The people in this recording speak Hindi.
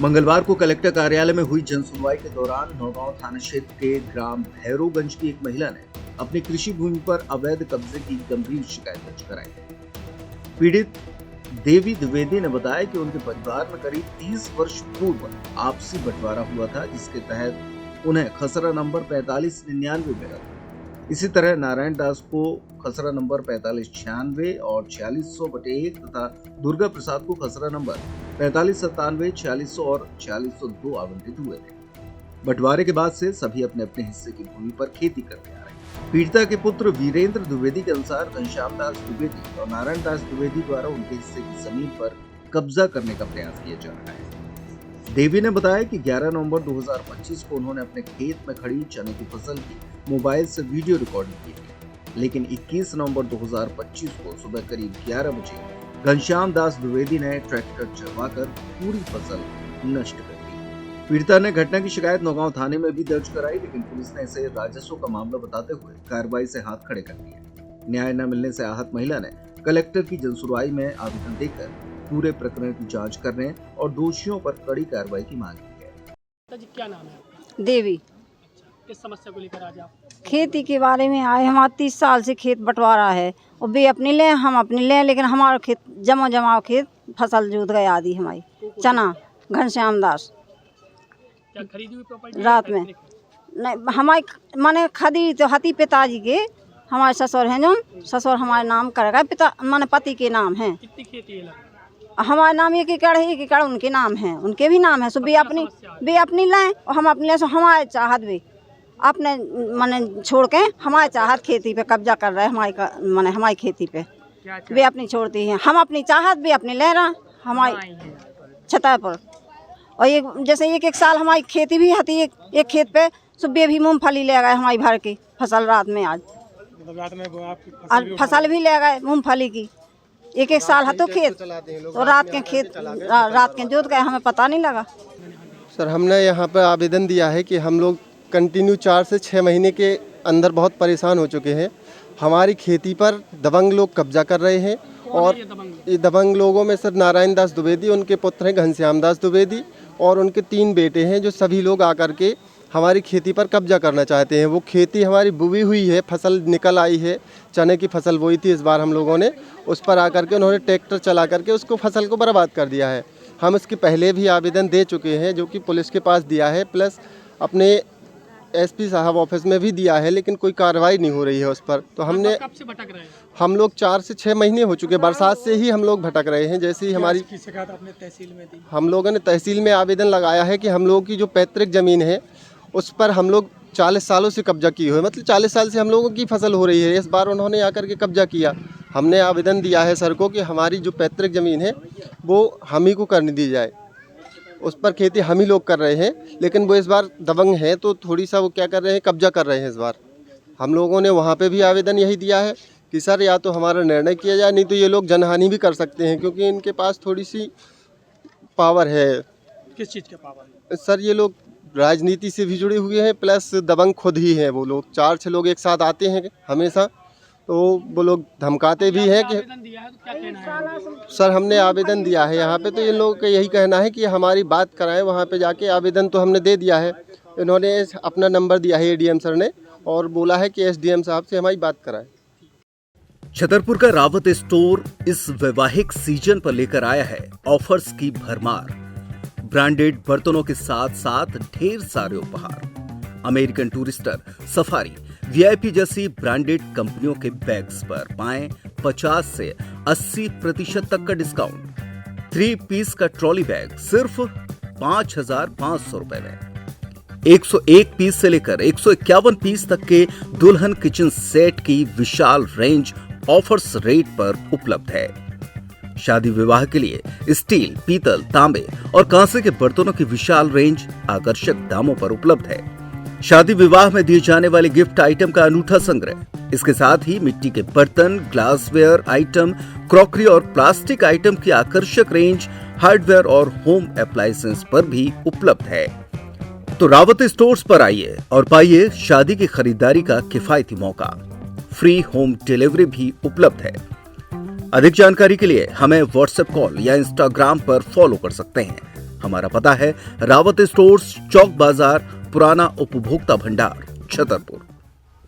मंगलवार को कलेक्टर कार्यालय में हुई जनसुनवाई के दौरान नौगांव थाना क्षेत्र के ग्राम भैरवगंज की एक महिला ने अपनी कृषि भूमि पर अवैध कब्जे की गंभीर शिकायत दर्ज कराई। पीड़ित देवी द्विवेदी ने बताया कि उनके परिवार में करीब 30 वर्ष पूर्व आपसी बंटवारा हुआ था, जिसके तहत उन्हें खसरा नंबर 4599 मिला। इसी तरह नारायण दास को खसरा नंबर 4596 और 4600/1 तथा दुर्गा प्रसाद को खसरा नंबर 4597, 4600 और 4602 आवंटित हुए थे। बंटवारे के बाद से सभी अपने अपने हिस्से की भूमि पर खेती करते आ रहे हैं। पीड़िता के पुत्र वीरेंद्र द्विवेदी के अनुसार घनश्याम दास द्विवेदी और नारायण दास द्विवेदी द्वारा उनके हिस्से की जमीन पर कब्जा करने का प्रयास किया जा रहा है। देवी ने बताया कि 11 नवंबर 2025 को उन्होंने अपने खेत में खड़ी चने की फसल की मोबाइल से वीडियो रिकॉर्डिंग की थी, लेकिन 21 नवंबर 2025 को सुबह करीब 11 बजे घनश्याम दास द्विवेदी ने ट्रैक्टर चलवाकर पूरी फसल नष्ट कर दी। पीड़िता ने घटना की शिकायत नौगांव थाने में भी दर्ज कराई, लेकिन पुलिस ने इसे राजस्व का मामला बताते हुए कार्रवाई से हाथ खड़े कर दिए। न्याय न मिलने से आहत महिला ने कलेक्टर की जनसुनवाई में आवेदन देकर पूरे प्रकरण की जांच करने और दोषियों पर कड़ी कार्रवाई की मांग की है। क्या नाम है? देवी। किस समस्या को लेकर आज आप? खेती के बारे में आए। हमारा 30 साल से खेत बंटवारा है और वे अपनी ले हम अपनी ले, लेकिन हमारा खेत जमा खेत फसल जोत गए आदि हमारी चना। घनश्याम दास क्या खरीदी हुई प्रॉपर्टी रात में नहीं हमारी माने खरीदी तो हती पिताजी के, हमारे ससुर हैं जो ससुर हमारे नाम करेगा, पिता माने पति के नाम है। कितनी खेती है? हमारे नाम 1 एकड़ है, 1 एकड़ उनके नाम है, उनके भी नाम है। सो वे अपनी लाए और हम अपने सो हमारे चाहत वे अपने माने छोड़ के हमारे चाहत खेती पे कब्जा कर रहे हैं। हमारी खेती पे वे अपनी छोड़ती हैं, हम अपनी चाहत भी अपनी ले रहे हमारी छता पर। और ये जैसे एक साल हमारी खेती भी हती एक खेत पे सुबह भी मूंगफली ले गए हमारी भर की फसल रात में। आज फसल भी ले गए मूंगफली की। एक साल हतो खेत तो रात के जोत गए, हमें पता नहीं लगा। सर हमने यहाँ पर आवेदन दिया है कि हम लोग कंटिन्यू 4 से 6 महीने के अंदर बहुत परेशान हो चुके हैं। हमारी खेती पर दबंग लोग कब्जा कर रहे हैं और ये दबंग लोगों में सर नारायण दास द्विवेदी, उनके पुत्र हैं घनश्याम दास द्विवेदी और उनके 3 बेटे हैं, जो सभी लोग आकर के हमारी खेती पर कब्जा करना चाहते हैं। वो खेती हमारी बुई हुई है, फसल निकल आई है, चने की फसल बोई थी इस बार हम लोगों ने, उस पर आकर के उन्होंने ट्रैक्टर चला करके उसको फसल को बर्बाद कर दिया है। हम इसके पहले भी आवेदन दे चुके हैं, जो कि पुलिस के पास दिया है, प्लस अपने एसपी साहब ऑफिस में भी दिया है, लेकिन कोई कार्रवाई नहीं हो रही है उस पर। तो हमने कब से भटक रहे हैं? हम लोग 4 से 6 महीने हो चुके, बरसात से ही हम लोग भटक रहे हैं। जैसे ही हमारी शिकायत आपने तहसील में दी? हम लोगों ने तहसील में आवेदन लगाया है कि हम लोगों की जो पैतृक ज़मीन है उस पर हम लोग 40 सालों से कब्जा किए हुए, मतलब 40 साल से हम लोगों की फसल हो रही है। इस बार उन्होंने आकर के कब्जा किया। हमने आवेदन दिया है सर को कि हमारी जो पैतृक ज़मीन है वो हम ही को करने दी जाए, उस पर खेती हम ही लोग कर रहे हैं, लेकिन वो इस बार दबंग है तो थोड़ी सा वो क्या कर रहे हैं, कब्जा कर रहे हैं इस बार। हम लोगों ने वहाँ पे भी आवेदन यही दिया है कि सर या तो हमारा निर्णय किया जाए, नहीं तो ये लोग जनहानि भी कर सकते हैं, क्योंकि इनके पास थोड़ी सी पावर है। किस चीज़ के पावर है? सर ये लोग राजनीति से भी जुड़े हुए हैं, प्लस दबंग खुद ही हैं। वो लोग 4-6 लोग एक साथ आते हैं हमेशा, तो वो लोग धमकाते भी हैं कि दिया है तो क्या कहना है? सर हमने आवेदन दिया है यहाँ पे, तो ये लोगों का यही कहना है कि हमारी बात कराएं वहाँ पे जाके। आवेदन तो हमने दे दिया है, इन्होंने अपना नंबर दिया है एडीएम सर ने, और बोला है कि एसडीएम साहब से हमारी बात कराएं। छतरपुर का रावत स्टोर इस वैवाहिक सीजन पर लेकर आया है ऑफर्स की भरमार। ब्रांडेड बर्तनों के साथ साथ ढेर सारे उपहार। अमेरिकन टूरिस्टर, सफारी, वीआईपी जैसी ब्रांडेड कंपनियों के बैग्स पर पाएं 50 से 80% तक का डिस्काउंट। 3 पीस का ट्रॉली बैग सिर्फ 5,500 रुपए में। 101 पीस से लेकर 151 पीस तक के दुल्हन किचन सेट की विशाल रेंज ऑफर्स रेट पर उपलब्ध है। शादी विवाह के लिए स्टील, पीतल, तांबे और कांसे के बर्तनों की विशाल रेंज आकर्षक दामों पर उपलब्ध है। शादी विवाह में दिए जाने वाले गिफ्ट आइटम का अनूठा संग्रह, इसके साथ ही मिट्टी के बर्तन, ग्लासवेयर आइटम, क्रॉकरी और प्लास्टिक आइटम की आकर्षक रेंज हार्डवेयर और होम अप्लायंसेस पर भी उपलब्ध है। तो रावत स्टोर्स पर आइए और पाइए शादी की खरीदारी का किफायती मौका। फ्री होम डिलीवरी भी उपलब्ध है। अधिक जानकारी के लिए हमें व्हाट्सएप कॉल या इंस्टाग्राम पर फॉलो कर सकते हैं। हमारा पता है रावत स्टोर्स, चौक बाजार, पुराना उपभोक्ता भंडार, छतरपुर।